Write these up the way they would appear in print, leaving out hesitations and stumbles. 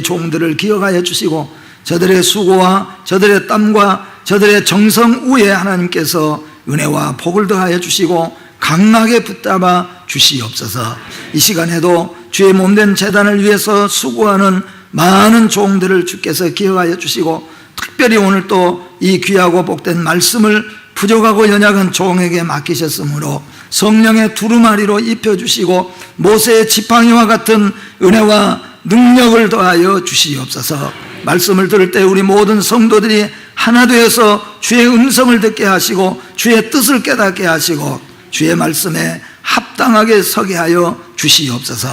종들을 기억하여 주시고 저들의 수고와 저들의 땀과 저들의 정성 후에 하나님께서 은혜와 복을 더하여 주시고 강하게 붙잡아 주시옵소서. 이 시간에도 주의 몸된 제단을 위해서 수고하는 많은 종들을 주께서 기억하여 주시고 특별히 오늘 또 이 귀하고 복된 말씀을 부족하고 연약한 종에게 맡기셨으므로 성령의 두루마리로 입혀주시고 모세의 지팡이와 같은 은혜와 능력을 더하여 주시옵소서. 말씀을 들을 때 우리 모든 성도들이 하나 되어서 주의 음성을 듣게 하시고 주의 뜻을 깨닫게 하시고 주의 말씀에 합당하게 서게 하여 주시옵소서.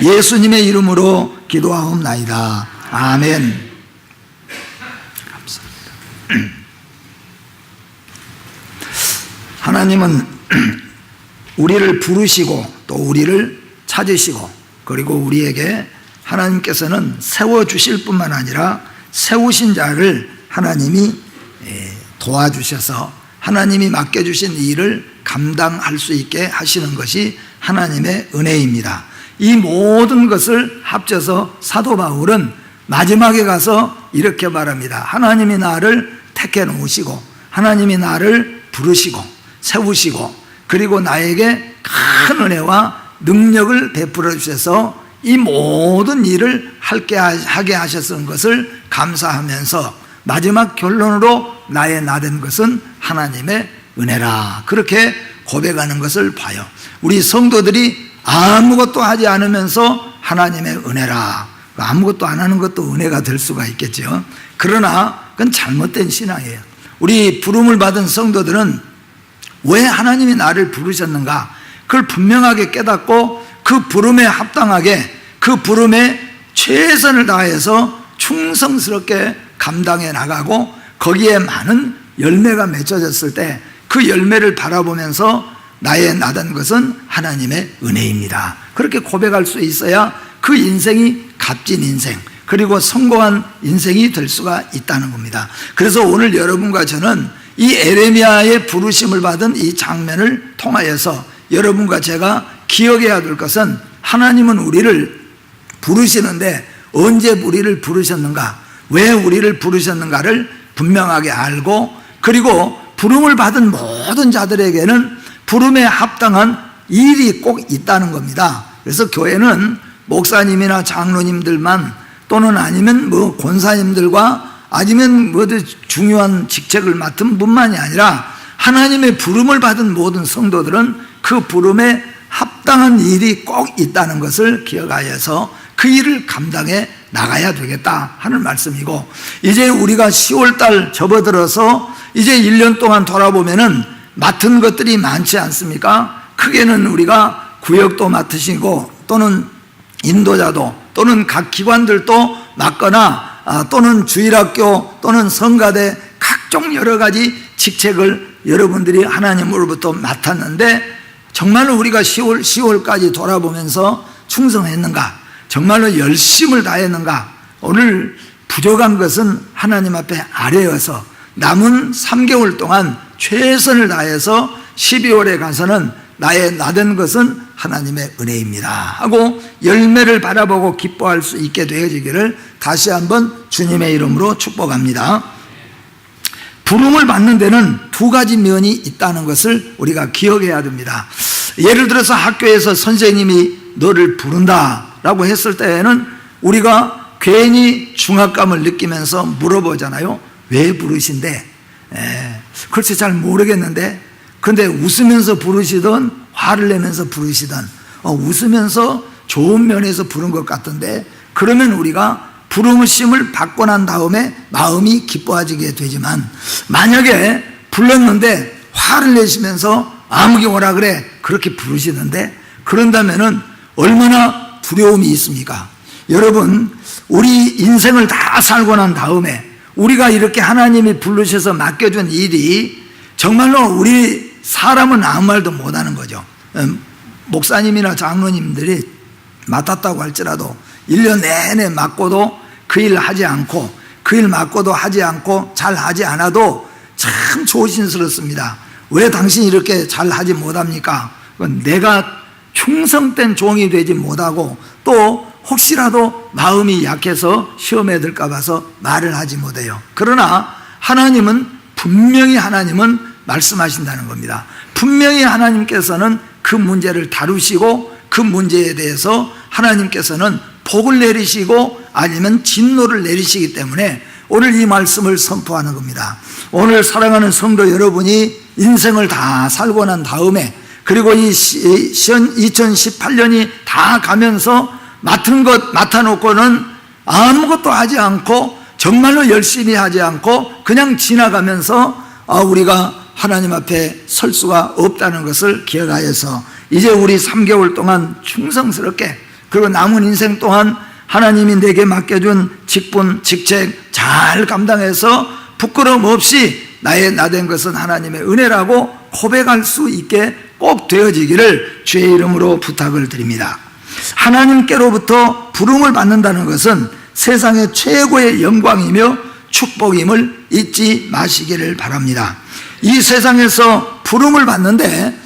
예수님의 이름으로 기도하옵나이다. 아멘. 감사합니다. 하나님은 우리를 부르시고 또 우리를 찾으시고 그리고 우리에게 하나님께서는 세워주실 뿐만 아니라 세우신 자를 하나님이 도와주셔서 하나님이 맡겨주신 일을 감당할 수 있게 하시는 것이 하나님의 은혜입니다. 이 모든 것을 합쳐서 사도 바울은 마지막에 가서 이렇게 말합니다. 하나님이 나를 택해 놓으시고 하나님이 나를 부르시고 세우시고 그리고 나에게 큰 은혜와 능력을 베풀어 주셔서 이 모든 일을 하게 하셨던 것을 감사하면서 마지막 결론으로 나의 나된 것은 하나님의 은혜라 그렇게 고백하는 것을 봐요. 우리 성도들이 아무것도 하지 않으면서 하나님의 은혜라, 아무것도 안 하는 것도 은혜가 될 수가 있겠죠. 그러나 그건 잘못된 신앙이에요. 우리 부름을 받은 성도들은 왜 하나님이 나를 부르셨는가 그걸 분명하게 깨닫고 그 부름에 합당하게 그 부름에 최선을 다해서 충성스럽게 감당해 나가고 거기에 많은 열매가 맺어졌을 때 그 열매를 바라보면서 나의 나된 것은 하나님의 은혜입니다. 그렇게 고백할 수 있어야 그 인생이 값진 인생 그리고 성공한 인생이 될 수가 있다는 겁니다. 그래서 오늘 여러분과 저는 이 에레미야의 부르심을 받은 이 장면을 통하여서 여러분과 제가 기억해야 될 것은 하나님은 우리를 부르시는데 언제 우리를 부르셨는가 왜 우리를 부르셨는가를 분명하게 알고 그리고 부름을 받은 모든 자들에게는 부름에 합당한 일이 꼭 있다는 겁니다. 그래서 교회는 목사님이나 장로님들만 또는 아니면 권사님들과 아니면 중요한 직책을 맡은 분만이 아니라 하나님의 부름을 받은 모든 성도들은 그 부름에 합당한 일이 꼭 있다는 것을 기억하여서 그 일을 감당해 나가야 되겠다 하는 말씀이고 이제 우리가 10월달 접어들어서 이제 1년 동안 돌아보면은 맡은 것들이 많지 않습니까? 크게는 우리가 구역도 맡으시고 또는 인도자도 또는 각 기관들도 맡거나 또는 주일학교 또는 성가대 각종 여러 가지 직책을 여러분들이 하나님으로부터 맡았는데 정말로 우리가 10월까지 돌아보면서 충성했는가? 정말로 열심을 다했는가? 오늘 부족한 것은 하나님 앞에 아뢰어서 남은 3개월 동안 최선을 다해서 12월에 가서는 나의 나된 것은 하나님의 은혜입니다 하고 열매를 바라보고 기뻐할 수 있게 되어지기를 다시 한번 주님의 이름으로 축복합니다. 부름을 받는 데는 두 가지 면이 있다는 것을 우리가 기억해야 됩니다. 예를 들어서 학교에서 선생님이 너를 부른다라고 했을 때에는 우리가 괜히 중압감을 느끼면서 물어보잖아요. 왜 부르신대? 글쎄 잘 모르겠는데 근데 웃으면서 부르시든 화를 내면서 부르시든 웃으면서 좋은 면에서 부른 것 같은데 그러면 우리가 부르심을 받고 난 다음에 마음이 기뻐지게 되지만 만약에 불렀는데 화를 내시면서 아무개 오라 그래 그렇게 부르시는데 그런다면은 얼마나 두려움이 있습니까? 여러분 우리 인생을 다 살고 난 다음에 우리가 이렇게 하나님이 부르셔서 맡겨준 일이 정말로 우리 사람은 아무 말도 못하는 거죠. 목사님이나 장로님들이 맡았다고 할지라도 1년 내내 맡고도 그 일 하지 않고 그 일 맡고도 하지 않고 잘 하지 않아도 참 조심스럽습니다. 왜 당신이 이렇게 잘 하지 못합니까? 내가 충성된 종이 되지 못하고 또 혹시라도 마음이 약해서 시험에 들까 봐서 말을 하지 못해요. 그러나 하나님은 분명히 말씀하신다는 겁니다. 분명히 하나님께서는 그 문제를 다루시고 그 문제에 대해서 하나님께서는 복을 내리시고 아니면 진노를 내리시기 때문에 오늘 이 말씀을 선포하는 겁니다. 오늘 사랑하는 성도 여러분이 인생을 다 살고 난 다음에 그리고 이 2018년이 다 가면서 맡은 것 맡아놓고는 아무것도 하지 않고 정말로 열심히 하지 않고 그냥 지나가면서 우리가 하나님 앞에 설 수가 없다는 것을 기억하여서 이제 우리 3개월 동안 충성스럽게 그리고 남은 인생 동안 하나님이 내게 맡겨준 직분, 직책 잘 감당해서 부끄러움 없이 나의 나된 것은 하나님의 은혜라고 고백할 수 있게 꼭 되어지기를 주의 이름으로 부탁을 드립니다. 하나님께로부터 부름을 받는다는 것은 세상의 최고의 영광이며 축복임을 잊지 마시기를 바랍니다. 이 세상에서 부름을 받는데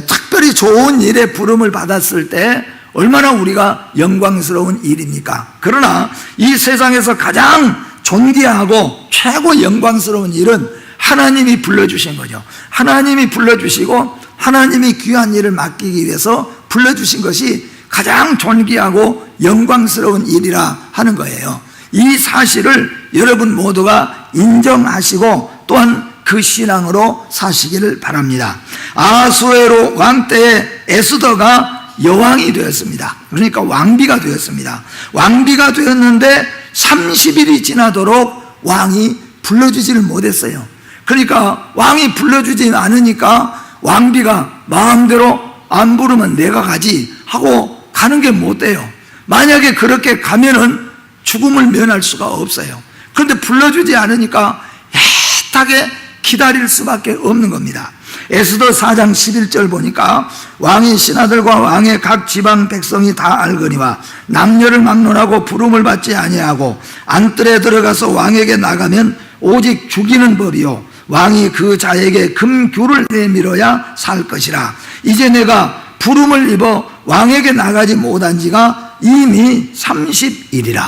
특별히 좋은 일에 부름을 받았을 때 얼마나 우리가 영광스러운 일입니까? 그러나 이 세상에서 가장 존귀하고 최고 영광스러운 일은 하나님이 불러주신 거죠. 하나님이 불러주시고 하나님이 귀한 일을 맡기기 위해서 불러주신 것이 가장 존귀하고 영광스러운 일이라 하는 거예요. 이 사실을 여러분 모두가 인정하시고 또한 그 신앙으로 사시기를 바랍니다. 아수에로 왕 때에 에스더가 여왕이 되었습니다. 그러니까 왕비가 되었습니다. 왕비가 되었는데 30일이 지나도록 왕이 불러주지를 못했어요. 그러니까 왕이 불러주지 않으니까 왕비가 마음대로 안 부르면 내가 가지 하고 가는 게 못 돼요. 만약에 그렇게 가면은 죽음을 면할 수가 없어요. 그런데 불러주지 않으니까 애타게 기다릴 수밖에 없는 겁니다. 에스더 4장 11절 보니까 왕의 신하들과 왕의 각 지방 백성이 다 알거니와 남녀를 막론하고 부름을 받지 아니하고 안뜰에 들어가서 왕에게 나가면 오직 죽이는 법이요 왕이 그 자에게 금규를 내밀어야 살 것이라. 이제 내가 부름을 입어 왕에게 나가지 못한 지가 이미 30일이라.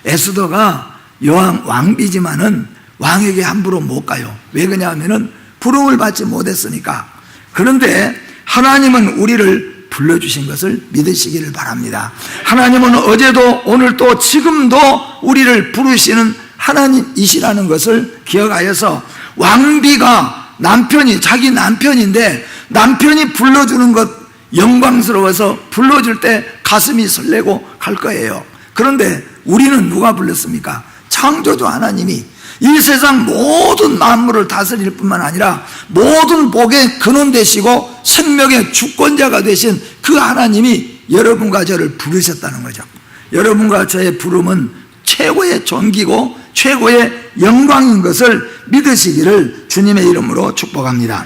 에스더가 여왕 왕비지만은 왕에게 함부로 못 가요. 왜 그러냐면은 부름을 받지 못했으니까. 그런데 하나님은 우리를 불러주신 것을 믿으시기를 바랍니다. 하나님은 어제도 오늘도 지금도 우리를 부르시는 하나님이시라는 것을 기억하여서 왕비가 자기 남편인데 남편이 불러주는 것 영광스러워서 불러줄 때 가슴이 설레고 갈 거예요. 그런데 우리는 누가 불렀습니까? 창조주 하나님이 이 세상 모든 만물을 다스릴 뿐만 아니라 모든 복의 근원 되시고 생명의 주권자가 되신 그 하나님이 여러분과 저를 부르셨다는 거죠. 여러분과 저의 부름은 최고의 존귀고 최고의 영광인 것을 믿으시기를 주님의 이름으로 축복합니다.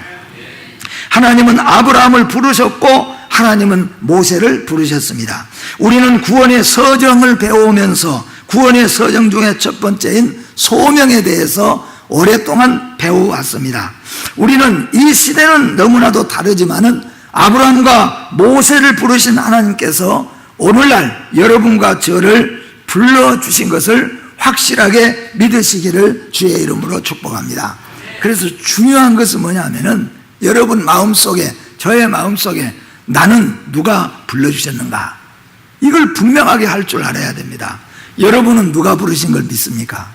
하나님은 아브라함을 부르셨고 하나님은 모세를 부르셨습니다. 우리는 구원의 서정을 배우면서 구원의 서정 중에 첫 번째인 소명에 대해서 오랫동안 배워왔습니다. 우리는 이 시대는 너무나도 다르지만은 아브라함과 모세를 부르신 하나님께서 오늘날 여러분과 저를 불러주신 것을 확실하게 믿으시기를 주의 이름으로 축복합니다. 그래서 중요한 것은 뭐냐면은 여러분 마음속에 저의 마음속에 나는 누가 불러주셨는가 이걸 분명하게 할 줄 알아야 됩니다. 여러분은 누가 부르신 걸 믿습니까?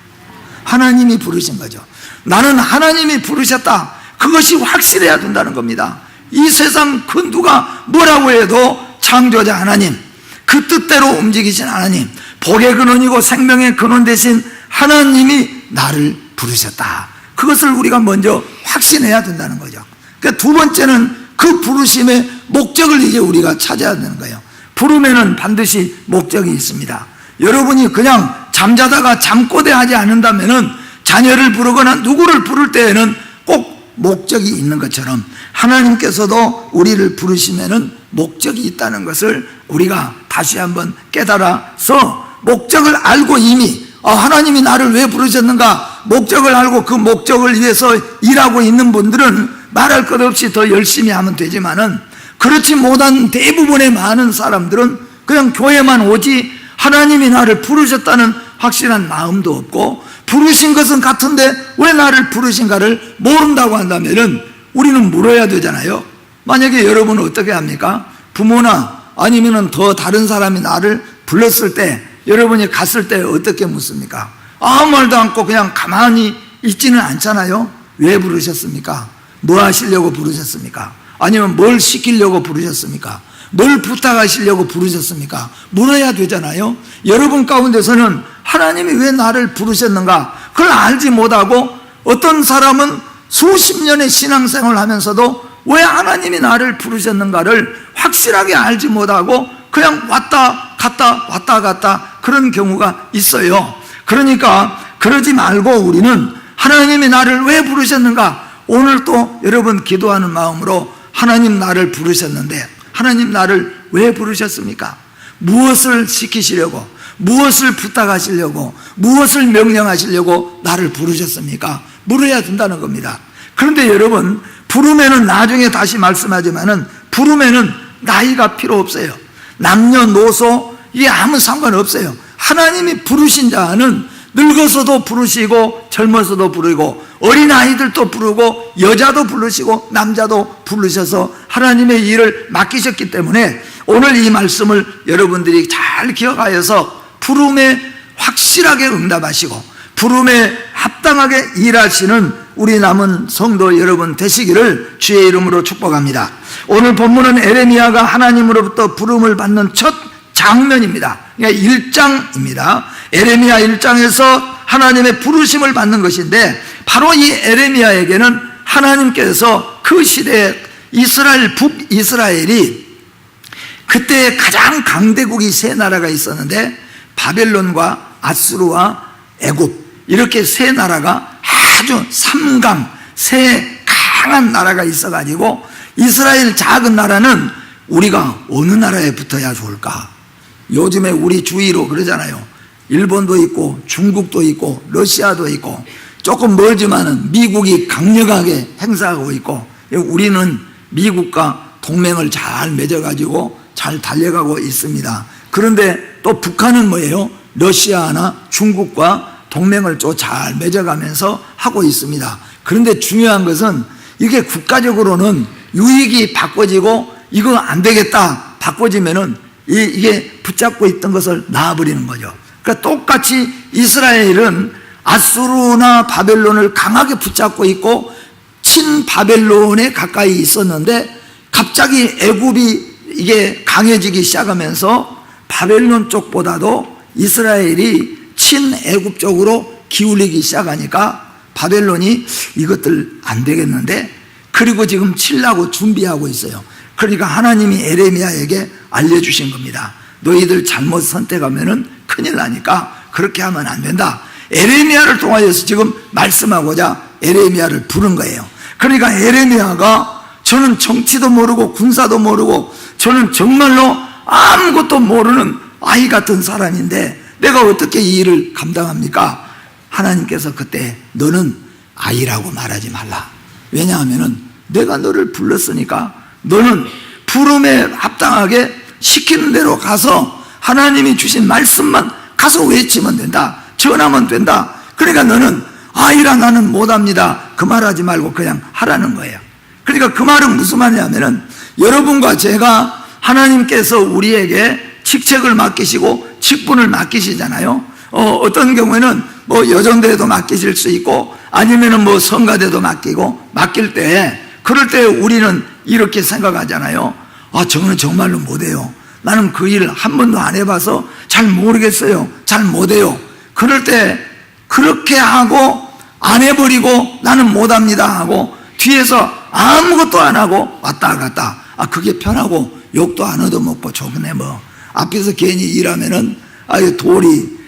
하나님이 부르신 거죠. 나는 하나님이 부르셨다. 그것이 확실해야 된다는 겁니다. 이 세상 그 누가 뭐라고 해도 창조자 하나님, 그 뜻대로 움직이신 하나님, 복의 근원이고 생명의 근원 되신 하나님이 나를 부르셨다. 그것을 우리가 먼저 확신해야 된다는 거죠. 그러니까 두 번째는 그 부르심의 목적을 이제 우리가 찾아야 되는 거예요. 부름에는 반드시 목적이 있습니다. 여러분이 그냥 잠자다가 잠꼬대 하지 않는다면은 자녀를 부르거나 누구를 부를 때에는 꼭 목적이 있는 것처럼 하나님께서도 우리를 부르시면은 목적이 있다는 것을 우리가 다시 한번 깨달아서 목적을 알고 이미 하나님이 나를 왜 부르셨는가 목적을 알고 그 목적을 위해서 일하고 있는 분들은 말할 것 없이 더 열심히 하면 되지만은 그렇지 못한 대부분의 많은 사람들은 그냥 교회만 오지 하나님이 나를 부르셨다는 확실한 마음도 없고 부르신 것은 같은데 왜 나를 부르신가를 모른다고 한다면 우리는 물어야 되잖아요. 만약에 여러분은 어떻게 합니까? 부모나 아니면 더 다른 사람이 나를 불렀을 때 여러분이 갔을 때 어떻게 묻습니까? 아무 말도 않고 그냥 가만히 있지는 않잖아요. 왜 부르셨습니까? 뭐 하시려고 부르셨습니까? 아니면 뭘 시키려고 부르셨습니까? 뭘 부탁하시려고 부르셨습니까? 물어야 되잖아요. 여러분 가운데서는 하나님이 왜 나를 부르셨는가 그걸 알지 못하고 어떤 사람은 수십 년의 신앙생활을 하면서도 왜 하나님이 나를 부르셨는가를 확실하게 알지 못하고 그냥 왔다 갔다 그런 경우가 있어요. 그러니까 그러지 말고 우리는 하나님이 나를 왜 부르셨는가 오늘 또 여러분 기도하는 마음으로 하나님 나를 부르셨는데 하나님 나를 왜 부르셨습니까? 무엇을 시키시려고 무엇을 부탁하시려고 무엇을 명령하시려고 나를 부르셨습니까? 물어야 된다는 겁니다. 그런데 여러분 부르면은 나중에 다시 말씀하지만은 부르면은 나이가 필요 없어요. 남녀노소 이게 아무 상관없어요. 하나님이 부르신 자는 늙어서도 부르시고 젊어서도 부르고 어린아이들도 부르고 여자도 부르시고 남자도 부르셔서 하나님의 일을 맡기셨기 때문에 오늘 이 말씀을 여러분들이 잘 기억하여서 부름에 확실하게 응답하시고 부름에 합당하게 일하시는 우리 남은 성도 여러분 되시기를 주의 이름으로 축복합니다. 오늘 본문은 에레미야가 하나님으로부터 부름을 받는 첫 장면입니다. 그러니까 1장입니다. 에레미야 1장에서 하나님의 부르심을 받는 것인데 바로 이 에레미야에게는 하나님께서 그 시대에 이스라엘 북이스라엘이 그때 가장 강대국이 세 나라가 있었는데 바벨론과 아수르와 애굽 이렇게 세 나라가 아주 삼강 세 강한 나라가 있어가지고 이스라엘 작은 나라는 우리가 어느 나라에 붙어야 좋을까? 요즘에 우리 주위로 그러잖아요. 일본도 있고 중국도 있고 러시아도 있고 조금 멀지만은 미국이 강력하게 행사하고 있고 우리는 미국과 동맹을 잘 맺어가지고 잘 달려가고 있습니다. 그런데 또 북한은 뭐예요? 러시아나 중국과 동맹을 또 잘 맺어가면서 하고 있습니다. 그런데 중요한 것은 이게 국가적으로는 유익이 바꿔지고 이거 안 되겠다 바꿔지면은 이게 붙잡고 있던 것을 놔버리는 거죠. 그러니까 똑같이 이스라엘은 아수르나 바벨론을 강하게 붙잡고 있고 친바벨론에 가까이 있었는데 갑자기 애굽이 이게 강해지기 시작하면서 바벨론 쪽보다도 이스라엘이 친애굽 쪽으로 기울이기 시작하니까 바벨론이 이것들 안 되겠는데 그리고 지금 치려고 준비하고 있어요. 그러니까 하나님이 에레미야에게 알려주신 겁니다. 너희들 잘못 선택하면은 큰일 나니까 그렇게 하면 안 된다. 에레미야를 통하여서 지금 말씀하고자 에레미야를 부른 거예요. 그러니까 에레미야가 저는 정치도 모르고 군사도 모르고 저는 정말로 아무것도 모르는 아이 같은 사람인데 내가 어떻게 이 일을 감당합니까? 하나님께서 그때 너는 아이라고 말하지 말라. 왜냐하면은 내가 너를 불렀으니까 너는 부름에 합당하게 시키는 대로 가서 하나님이 주신 말씀만 가서 외치면 된다. 전하면 된다. 그러니까 너는 아이라 나는 못합니다. 그 말하지 말고 그냥 하라는 거예요. 그러니까 그 말은 무슨 말이냐면은 여러분과 제가 하나님께서 우리에게 직책을 맡기시고 직분을 맡기시잖아요. 어떤 경우에는 뭐 여정대에도 맡기실 수 있고 아니면은 뭐 성가대도 맡길 때 그럴 때 우리는 이렇게 생각하잖아요. 아, 저거는 정말로 못해요. 나는 그 일을 한 번도 안 해봐서 잘 모르겠어요. 잘 못해요. 그럴 때 그렇게 하고 안 해버리고 나는 못합니다 하고 뒤에서 아무것도 안 하고 왔다 갔다. 아, 그게 편하고 욕도 안 얻어먹고 좋네 뭐. 앞에서 괜히 일하면은 돌이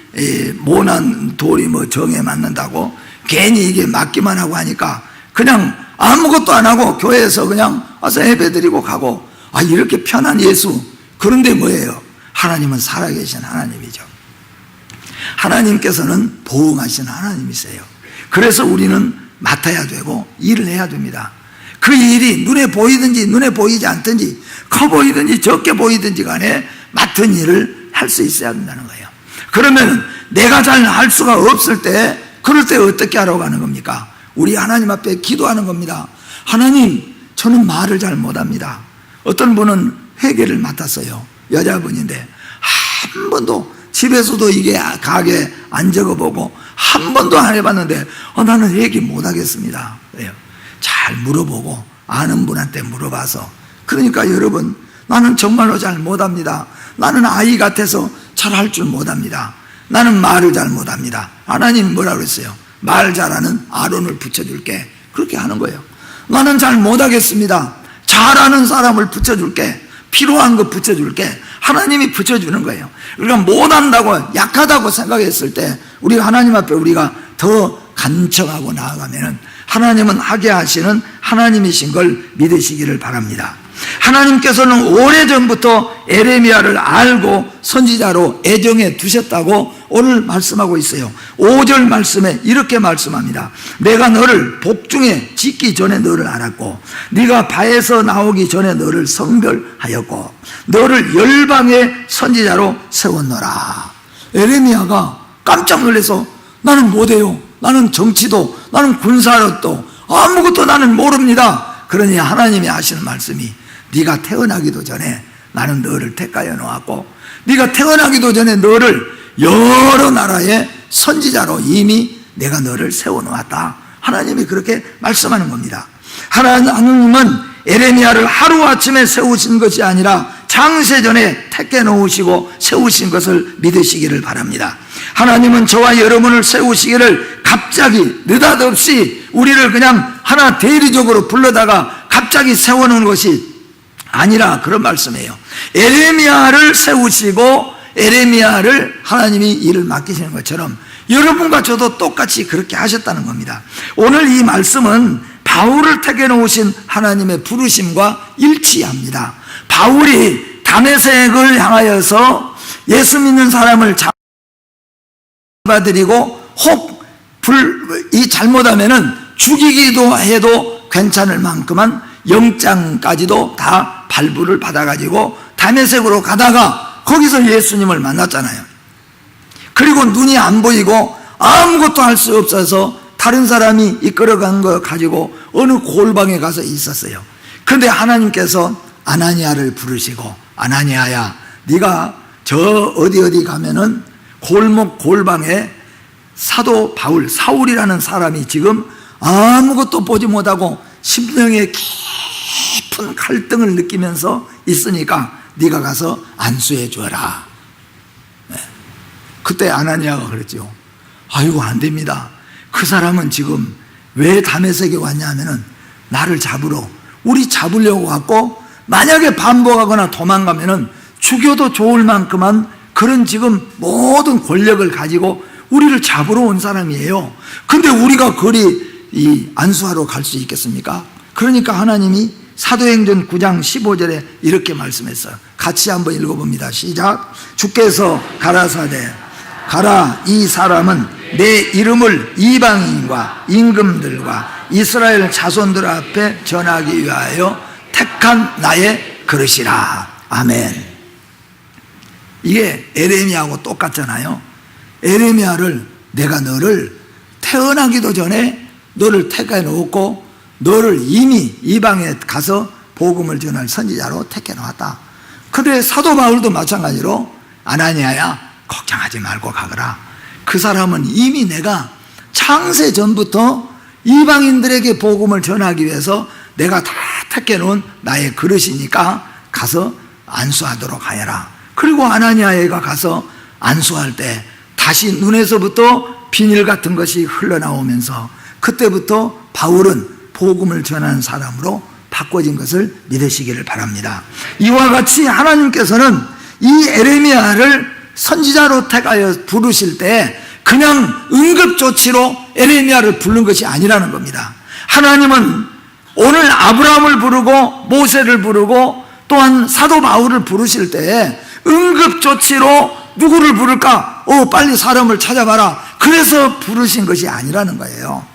모난 돌이 뭐 정에 맞는다고 괜히 이게 맞기만 하고 하니까 그냥 아무것도 안 하고 교회에서 그냥 와서 예배드리고 가고 이렇게 편한 예수. 그런데 뭐예요? 하나님은 살아계신 하나님이죠. 하나님께서는 보응하신 하나님이세요. 그래서 우리는 맡아야 되고 일을 해야 됩니다. 그 일이 눈에 보이든지 눈에 보이지 않든지 커 보이든지 적게 보이든지 간에 맡은 일을 할 수 있어야 된다는 거예요. 그러면 내가 잘 할 수가 없을 때, 그럴 때 어떻게 하라고 하는 겁니까? 우리 하나님 앞에 기도하는 겁니다. 하나님, 저는 말을 잘 못합니다. 어떤 분은 회계를 맡았어요. 여자분인데 한 번도 집에서도 이게 가게 안 적어보고 한 번도 안 해봤는데 나는 회계 못하겠습니다. 그래요. 잘 물어보고 아는 분한테 물어봐서. 그러니까 여러분, 나는 정말로 잘 못합니다. 나는 아이 같아서 잘 할 줄 못합니다. 나는 말을 잘 못합니다. 하나님 뭐라고 그랬어요? 말 잘하는 아론을 붙여줄게. 그렇게 하는 거예요. 나는 잘 못하겠습니다. 잘하는 사람을 붙여줄게. 필요한 거 붙여줄게. 하나님이 붙여주는 거예요. 우리가 못한다고, 약하다고 생각했을 때 우리가 하나님 앞에 우리가 더 간청하고 나아가면 하나님은 하게 하시는 하나님이신 걸 믿으시기를 바랍니다. 하나님께서는 오래전부터 에레미야를 알고 선지자로 애정해 두셨다고 오늘 말씀하고 있어요. 5절 말씀에 이렇게 말씀합니다. 내가 너를 복중에 짓기 전에 너를 알았고 네가 바에서 나오기 전에 너를 성별하였고 너를 열방의 선지자로 세웠노라. 에레미야가 깜짝 놀라서 나는 못해요. 나는 정치도, 나는 군사력도 아무것도 나는 모릅니다. 그러니 하나님이 하시는 말씀이 네가 태어나기도 전에 나는 너를 택하여 놓았고 네가 태어나기도 전에 너를 여러 나라의 선지자로 이미 내가 너를 세워놓았다. 하나님이 그렇게 말씀하는 겁니다. 하나님은 에레미야를 하루아침에 세우신 것이 아니라 창세전에 택해 놓으시고 세우신 것을 믿으시기를 바랍니다. 하나님은 저와 여러분을 세우시기를 갑자기 느닷없이 우리를 그냥 하나 대리적으로 불러다가 갑자기 세워놓은 것이 아니라 그런 말씀이에요. 에레미야를 세우시고 에레미야를 하나님이 일을 맡기시는 것처럼 여러분과 저도 똑같이 그렇게 하셨다는 겁니다. 오늘 이 말씀은 바울을 택해 놓으신 하나님의 부르심과 일치합니다. 바울이 다메섹을 향하여서 예수 믿는 사람을 잡아들이고 혹 이 잘못하면은 죽이기도 해도 괜찮을 만큼만 영장까지도 다 발부를 받아가지고 다메섹으로 가다가 거기서 예수님을 만났잖아요. 그리고 눈이 안 보이고 아무것도 할 수 없어서 다른 사람이 이끌어간 거 가지고 어느 골방에 가서 있었어요. 그런데 하나님께서 아나니아를 부르시고 아나니아야, 네가 저 어디 가면은 골목 골방에 사도 바울, 사울이라는 사람이 지금 아무것도 보지 못하고 심령에 깊은 갈등을 느끼면서 있으니까 네가 가서 안수해 주어라. 그때 아나니아가 그랬죠. 아이고, 안 됩니다. 그 사람은 지금 왜 다메섹에 왔냐 하면은 나를 잡으러, 우리 잡으려고 왔고 만약에 반복하거나 도망가면은 죽여도 좋을 만큼만 그런 지금 모든 권력을 가지고 우리를 잡으러 온 사람이에요. 근데 우리가 그리 안수하러 갈 수 있겠습니까? 그러니까 하나님이 사도행전 9장 15절에 이렇게 말씀했어요. 같이 한번 읽어봅니다. 시작. 주께서 가라사대 가라, 이 사람은 내 이름을 이방인과 임금들과 이스라엘 자손들 앞에 전하기 위하여 택한 나의 그릇이라. 아멘. 이게 에레미야하고 똑같잖아요. 에레미야를 내가 너를 태어나기도 전에 너를 택해 놓고 너를 이미 이방에 가서 복음을 전할 선지자로 택해 놓았다. 그런데 사도 바울도 마찬가지로 아나니아야, 걱정하지 말고 가거라. 그 사람은 이미 내가 창세 전부터 이방인들에게 복음을 전하기 위해서 내가 다 택해 놓은 나의 그릇이니까 가서 안수하도록 하여라. 그리고 아나니아가 가서 안수할 때 다시 눈에서부터 비닐 같은 것이 흘러나오면서 그때부터 바울은 복음을 전하는 사람으로 바꿔진 것을 믿으시기를 바랍니다. 이와 같이 하나님께서는 이 에레미야를 선지자로 택하여 부르실 때 그냥 응급조치로 에레미야를 부른 것이 아니라는 겁니다. 하나님은 오늘 아브라함을 부르고 모세를 부르고 또한 사도 바울을 부르실 때 응급조치로 누구를 부를까? 빨리 사람을 찾아봐라. 그래서 부르신 것이 아니라는 거예요.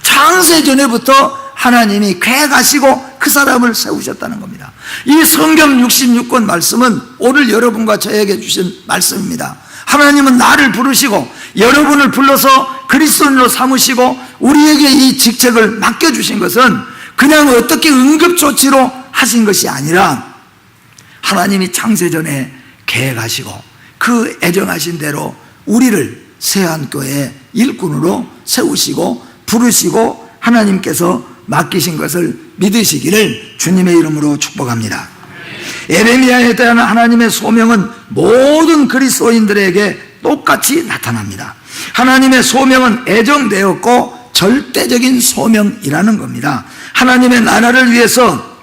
창세 전에부터 하나님이 계획하시고 그 사람을 세우셨다는 겁니다. 이 성경 66권 말씀은 오늘 여러분과 저에게 주신 말씀입니다. 하나님은 나를 부르시고 여러분을 불러서 그리스도인으로 삼으시고 우리에게 이 직책을 맡겨주신 것은 그냥 어떻게 응급조치로 하신 것이 아니라 하나님이 창세전에 계획하시고 그 애정하신 대로 우리를 세안교회의 일꾼으로 세우시고 부르시고 하나님께서 맡기신 것을 믿으시기를 주님의 이름으로 축복합니다. 에레미야에 대한 하나님의 소명은 모든 그리스도인들에게 똑같이 나타납니다. 하나님의 소명은 애정되었고 절대적인 소명이라는 겁니다. 하나님의 나라를 위해서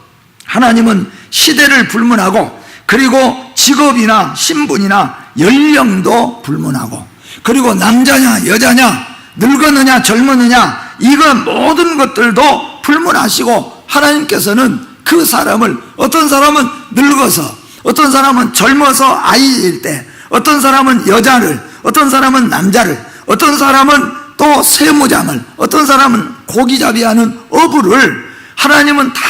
하나님은 시대를 불문하고 그리고 직업이나 신분이나 연령도 불문하고 그리고 남자냐 여자냐 늙었느냐 젊었느냐 이거 모든 것들도 불문하시고 하나님께서는 그 사람을 어떤 사람은 늙어서 어떤 사람은 젊어서 아이일 때 어떤 사람은 여자를 어떤 사람은 남자를 어떤 사람은 또 세무장을 어떤 사람은 고기잡이하는 어부를 하나님은 다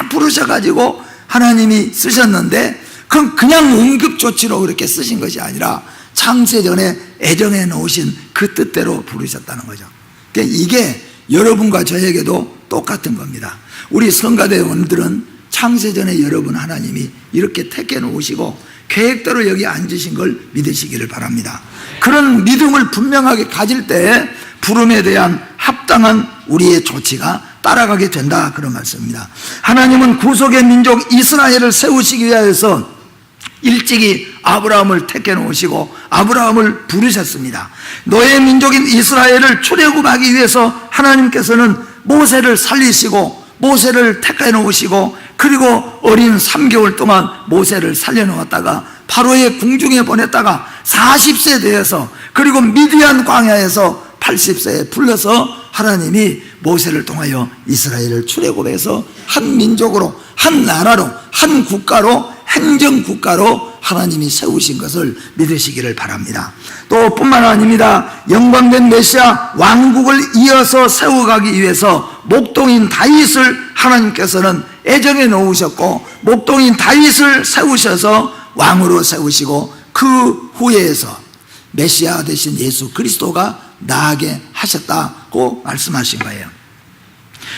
부르셔가지고 하나님이 쓰셨는데 그건 그냥 응급조치로 그렇게 쓰신 것이 아니라 창세전에 애정해 놓으신 그 뜻대로 부르셨다는 거죠. 그러니까 이게 여러분과 저에게도 똑같은 겁니다. 우리 성가대원들은 창세전에 여러분 하나님이 이렇게 택해 놓으시고 계획대로 여기 앉으신 걸 믿으시기를 바랍니다. 그런 믿음을 분명하게 가질 때 부름에 대한 합당한 우리의 조치가 따라가게 된다 그런 말씀입니다. 하나님은 구속의 민족 이스라엘을 세우시기 위해서 일찍이 아브라함을 택해 놓으시고 아브라함을 부르셨습니다. 너의 민족인 이스라엘을 출애굽하기 위해서 하나님께서는 모세를 살리시고 모세를 택해 놓으시고 그리고 어린 3개월 동안 모세를 살려놓았다가 바로의 궁중에 보냈다가 40세 되어서 그리고 미디안 광야에서 80세에 불러서 하나님이 모세를 통하여 이스라엘을 출애굽해서 한 민족으로 한 나라로 한 국가로 행정국가로 하나님이 세우신 것을 믿으시기를 바랍니다. 또 뿐만 아닙니다. 영광된 메시아 왕국을 이어서 세워가기 위해서 목동인 다윗을 하나님께서는 애정해 놓으셨고 목동인 다윗을 세우셔서 왕으로 세우시고 그 후에서 메시아 되신 예수 그리스도가 나게 하셨다고 말씀하신 거예요.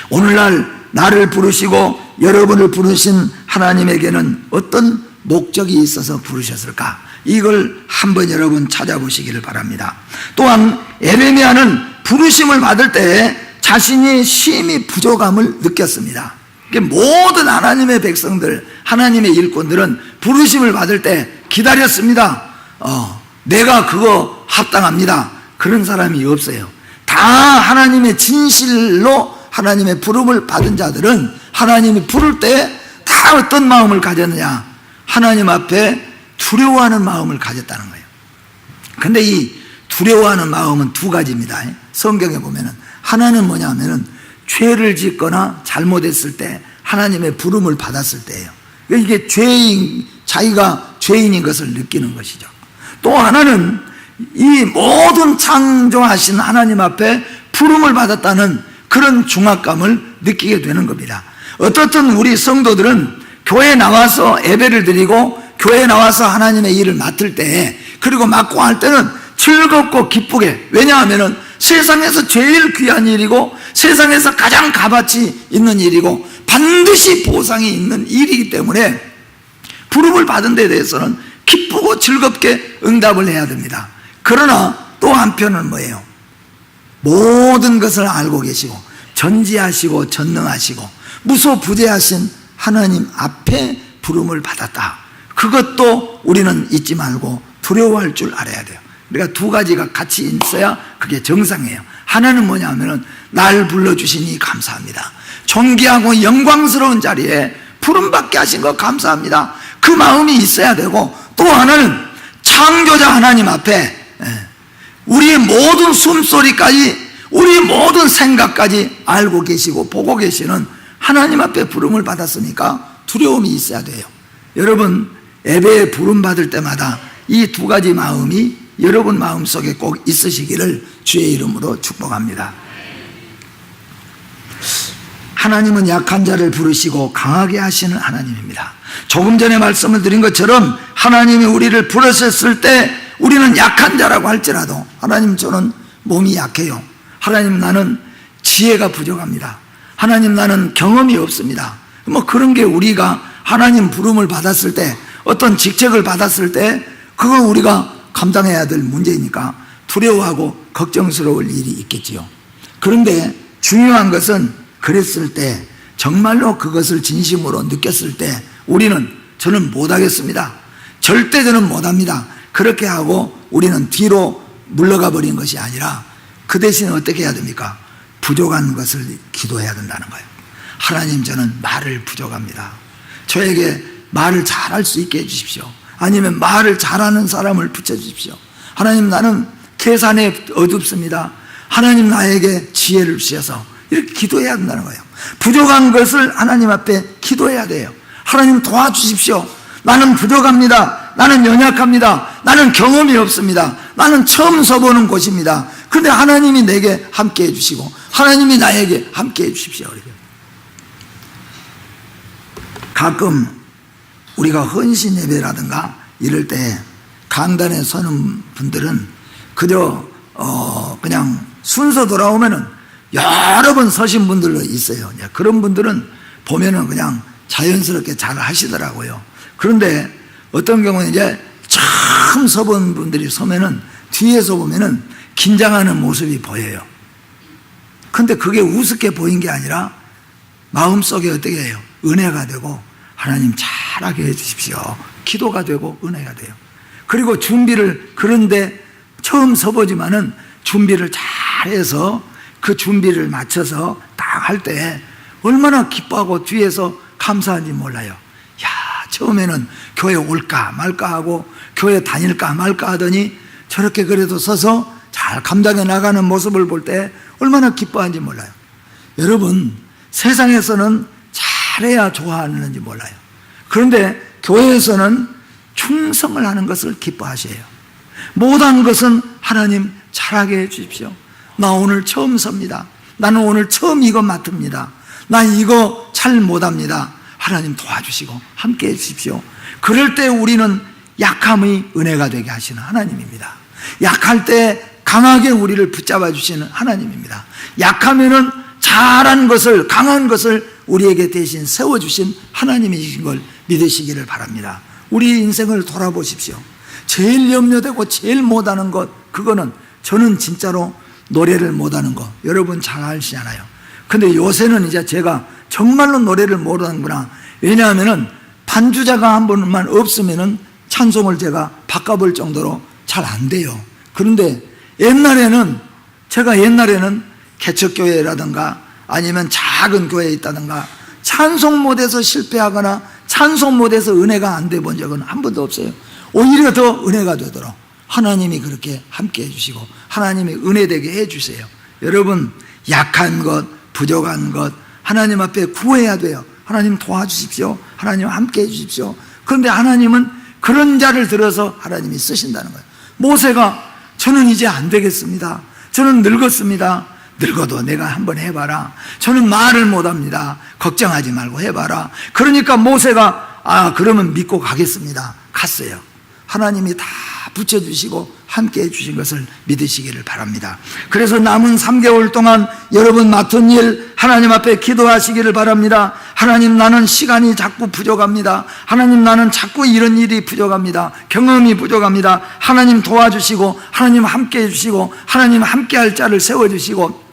오늘날 나를 부르시고 여러분을 부르신 하나님에게는 어떤 목적이 있어서 부르셨을까? 이걸 한번 여러분 찾아보시기를 바랍니다. 또한 에레미야는 부르심을 받을 때 자신이 심히 부족함을 느꼈습니다. 모든 하나님의 백성들, 하나님의 일꾼들은 부르심을 받을 때 기다렸습니다. 내가 그거 합당합니다. 그런 사람이 없어요. 다 하나님의 진실로 하나님의 부름을 받은 자들은 하나님이 부를 때 다 어떤 마음을 가졌느냐? 하나님 앞에 두려워하는 마음을 가졌다는 거예요. 근데 이 두려워하는 마음은 두 가지입니다. 성경에 보면은 하나는 뭐냐면은 죄를 짓거나 잘못했을 때 하나님의 부름을 받았을 때예요. 이게 자기가 죄인인 것을 느끼는 것이죠. 또 하나는 이 모든 창조하신 하나님 앞에 부름을 받았다는 그런 중압감을 느끼게 되는 겁니다. 어떻든 우리 성도들은 교회에 나와서 예배를 드리고 교회에 나와서 하나님의 일을 맡을 때 그리고 맡고 할 때는 즐겁고 기쁘게, 왜냐하면 세상에서 제일 귀한 일이고 세상에서 가장 값어치 있는 일이고 반드시 보상이 있는 일이기 때문에 부름을 받은 데 대해서는 기쁘고 즐겁게 응답을 해야 됩니다. 그러나 또 한편은 뭐예요? 모든 것을 알고 계시고 전지하시고 전능하시고 무소부재하신 하나님 앞에 부름을 받았다. 그것도 우리는 잊지 말고 두려워할 줄 알아야 돼요. 그러니까 두 가지가 같이 있어야 그게 정상이에요. 하나는 뭐냐면은 날 불러주시니 감사합니다. 존귀하고 영광스러운 자리에 부름받게 하신 거 감사합니다. 그 마음이 있어야 되고, 또 하나는 창조자 하나님 앞에 우리의 모든 숨소리까지, 우리의 모든 생각까지 알고 계시고 보고 계시는 하나님 앞에 부름을 받았으니까 두려움이 있어야 돼요. 여러분, 예배에 부름 받을 때마다 이 두 가지 마음이 여러분 마음속에 꼭 있으시기를 주의 이름으로 축복합니다. 하나님은 약한 자를 부르시고 강하게 하시는 하나님입니다. 조금 전에 말씀을 드린 것처럼 하나님이 우리를 부르셨을 때 우리는 약한 자라고 할지라도 하나님 저는 몸이 약해요. 하나님 나는 지혜가 부족합니다. 하나님 나는 경험이 없습니다. 뭐 그런 게 우리가 하나님 부름을 받았을 때 어떤 직책을 받았을 때 그거 우리가 감당해야 될 문제이니까 두려워하고 걱정스러울 일이 있겠지요. 그런데 중요한 것은 그랬을 때 정말로 그것을 진심으로 느꼈을 때 저는 못하겠습니다. 절대 저는 못합니다. 그렇게 하고 우리는 뒤로 물러가 버린 것이 아니라 그 대신 어떻게 해야 됩니까? 부족한 것을 기도해야 된다는 거예요. 하나님 저는 말을 부족합니다. 저에게 말을 잘할 수 있게 해주십시오. 아니면 말을 잘하는 사람을 붙여주십시오. 하나님 나는 계산에 어둡습니다. 하나님 나에게 지혜를 주셔서 이렇게 기도해야 된다는 거예요. 부족한 것을 하나님 앞에 기도해야 돼요. 하나님 도와주십시오. 나는 부족합니다. 나는 연약합니다. 나는 경험이 없습니다. 나는 처음 서보는 곳입니다. 그런데 하나님이 내게 함께 해주시고 하나님이 나에게 함께 해주십시오. 가끔 우리가 헌신 예배라든가 이럴 때 강단에 서는 분들은 그저 그냥 순서 돌아오면은 여러 번 서신 분들도 있어요. 그런 분들은 보면은 그냥 자연스럽게 잘 하시더라고요. 그런데 어떤 경우는 이제 처음 서본 분들이 서면은 뒤에서 보면은 긴장하는 모습이 보여요. 근데 그게 우습게 보인 게 아니라 마음속에 어떻게 해요? 은혜가 되고 하나님 잘하게 해주십시오. 기도가 되고 은혜가 돼요. 그리고 준비를 그런데 처음 서보지만은 준비를 잘해서 그 준비를 맞춰서 딱 할 때 얼마나 기뻐하고 뒤에서 감사한지 몰라요. 야, 처음에는 교회 올까 말까 하고 교회 다닐까 말까 하더니 저렇게 그래도 서서 잘 감당해 나가는 모습을 볼 때 얼마나 기뻐하는지 몰라요. 여러분 세상에서는 잘해야 좋아하는지 몰라요. 그런데 교회에서는 충성을 하는 것을 기뻐하셔요. 못한 것은 하나님 잘하게 해주십시오. 나 오늘 처음 섭니다. 나는 오늘 처음 이거 맡습니다. 나 이거 잘 못합니다. 하나님 도와주시고 함께 해주십시오. 그럴 때 우리는 약함의 은혜가 되게 하시는 하나님입니다. 약할 때 강하게 우리를 붙잡아 주시는 하나님입니다. 약하면은 잘한 것을 강한 것을 우리에게 대신 세워주신 하나님이신 걸 믿으시기를 바랍니다. 우리 인생을 돌아보십시오. 제일 염려되고 제일 못하는 것 그거는 저는 진짜로 노래를 못하는 거 여러분 잘 아시잖아요. 근데 요새는 이제 제가 정말로 노래를 못하는구나. 왜냐하면은 반주자가 한 번만 없으면은 찬송을 제가 바꿔볼 정도로 잘 안 돼요. 그런데 제가 옛날에는 개척교회라든가 아니면 작은 교회에 있다든가 찬송 못해서 실패하거나 찬송 못해서 은혜가 안 돼 본 적은 한 번도 없어요. 오히려 더 은혜가 되도록 하나님이 그렇게 함께 해주시고 하나님이 은혜되게 해주세요. 여러분 약한 것 부족한 것 하나님 앞에 구해야 돼요. 하나님 도와주십시오. 하나님 함께 해주십시오. 그런데 하나님은 그런 자를 들어서 하나님이 쓰신다는 거예요. 모세가 저는 이제 안 되겠습니다. 저는 늙었습니다. 늙어도 내가 한번 해봐라. 저는 말을 못합니다. 걱정하지 말고 해봐라. 그러니까 모세가 그러면 믿고 가겠습니다. 갔어요. 하나님이 다 붙여주시고 함께 해주신 것을 믿으시기를 바랍니다. 그래서 남은 3개월 동안 여러분 맡은 일 하나님 앞에 기도하시기를 바랍니다. 하나님 나는 시간이 자꾸 부족합니다. 하나님 나는 자꾸 이런 일이 부족합니다. 경험이 부족합니다. 하나님 도와주시고 하나님 함께 해주시고 하나님 함께 할 자를 세워주시고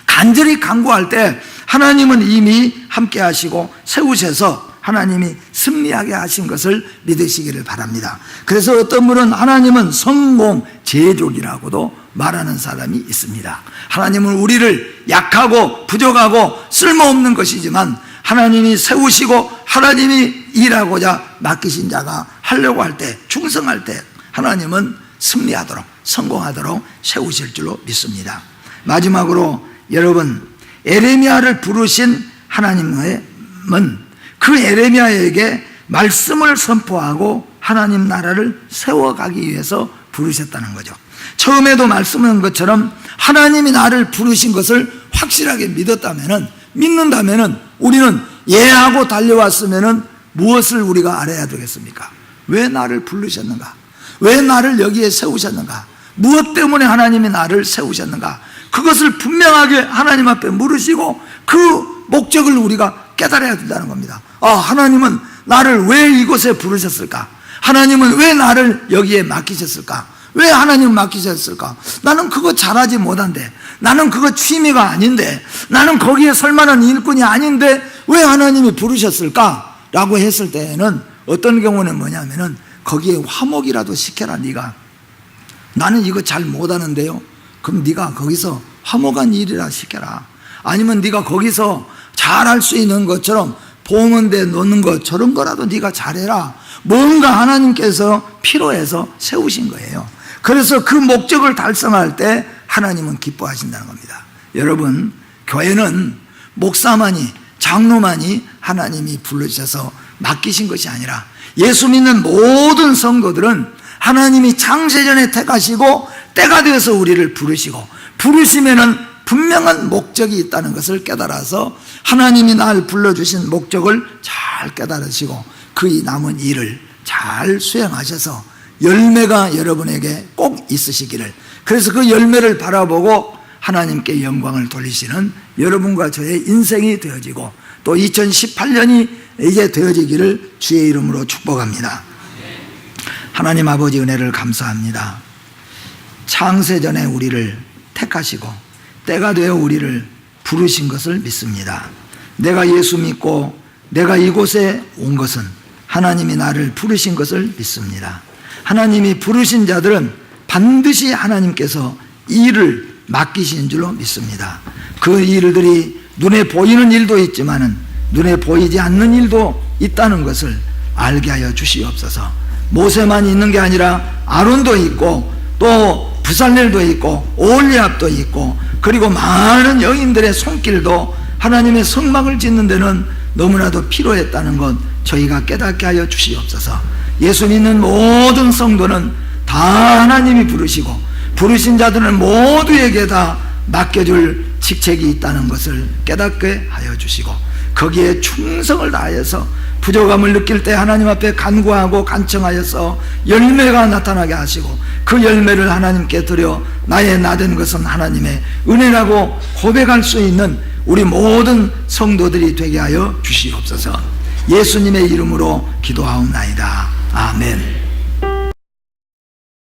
간절히 간구할 때 하나님은 이미 함께 하시고 세우셔서 하나님이 승리하게 하신 것을 믿으시기를 바랍니다. 그래서 어떤 분은 하나님은 성공 제족이라고도 말하는 사람이 있습니다. 하나님은 우리를 약하고 부족하고 쓸모없는 것이지만 하나님이 세우시고 하나님이 일하고자 맡기신 자가 하려고 할 때 충성할 때 하나님은 승리하도록 성공하도록 세우실 줄로 믿습니다. 마지막으로 여러분 에레미야를 부르신 하나님은 그 에레미야에게 말씀을 선포하고 하나님 나라를 세워가기 위해서 부르셨다는 거죠. 처음에도 말씀한 것처럼 하나님이 나를 부르신 것을 확실하게 믿었다면 믿는다면은 우리는 예하고 달려왔으면은 무엇을 우리가 알아야 되겠습니까? 왜 나를 부르셨는가? 왜 나를 여기에 세우셨는가? 무엇 때문에 하나님이 나를 세우셨는가? 그것을 분명하게 하나님 앞에 물으시고 그 목적을 우리가 깨달아야 된다는 겁니다. 하나님은 나를 왜 이곳에 부르셨을까? 하나님은 왜 나를 여기에 맡기셨을까? 왜 하나님 맡기셨을까? 나는 그거 잘하지 못한데, 나는 그거 취미가 아닌데, 나는 거기에 설만한 일꾼이 아닌데 왜 하나님이 부르셨을까? 라고 했을 때에는 어떤 경우는 뭐냐면은 거기에 화목이라도 시켜라. 네가 나는 이거 잘 못하는데요. 그럼 네가 거기서 화목한 일이라 시켜라. 아니면 네가 거기서 잘할 수 있는 것처럼 봉헌대 놓는 것 저런 거라도 네가 잘해라. 뭔가 하나님께서 필요해서 세우신 거예요. 그래서 그 목적을 달성할 때 하나님은 기뻐하신다는 겁니다. 여러분, 교회는 목사만이, 장로만이 하나님이 불러주셔서 맡기신 것이 아니라 예수 믿는 모든 성도들은 하나님이 창세전에 택하시고 때가 되어서 우리를 부르시고, 부르시면은 분명한 목적이 있다는 것을 깨달아서 하나님이 날 불러주신 목적을 잘 깨달으시고 그 남은 일을 잘 수행하셔서 열매가 여러분에게 꼭 있으시기를, 그래서 그 열매를 바라보고 하나님께 영광을 돌리시는 여러분과 저의 인생이 되어지고 또 2018년이 이제 되어지기를 주의 이름으로 축복합니다. 하나님 아버지 은혜를 감사합니다. 창세전에 우리를 택하시고 때가 되어 우리를 부르신 것을 믿습니다. 내가 예수 믿고 내가 이곳에 온 것은 하나님이 나를 부르신 것을 믿습니다. 하나님이 부르신 자들은 반드시 하나님께서 일을 맡기신 줄로 믿습니다. 그 일들이 눈에 보이는 일도 있지만은 눈에 보이지 않는 일도 있다는 것을 알게 하여 주시옵소서. 모세만 있는 게 아니라 아론도 있고 또 부살렐도 있고 올리압도 있고 그리고 많은 여인들의 손길도 하나님의 성막을 짓는 데는 너무나도 필요했다는 것 저희가 깨닫게 하여 주시옵소서. 예수 믿는 모든 성도는 다 하나님이 부르시고 부르신 자들은 모두에게 다 맡겨줄 직책이 있다는 것을 깨닫게 하여 주시고 거기에 충성을 다해서 부족함을 느낄 때 하나님 앞에 간구하고 간청하여서 열매가 나타나게 하시고 그 열매를 하나님께 드려 나의 나된 것은 하나님의 은혜라고 고백할 수 있는 우리 모든 성도들이 되게 하여 주시옵소서. 예수님의 이름으로 기도하옵나이다. 아멘.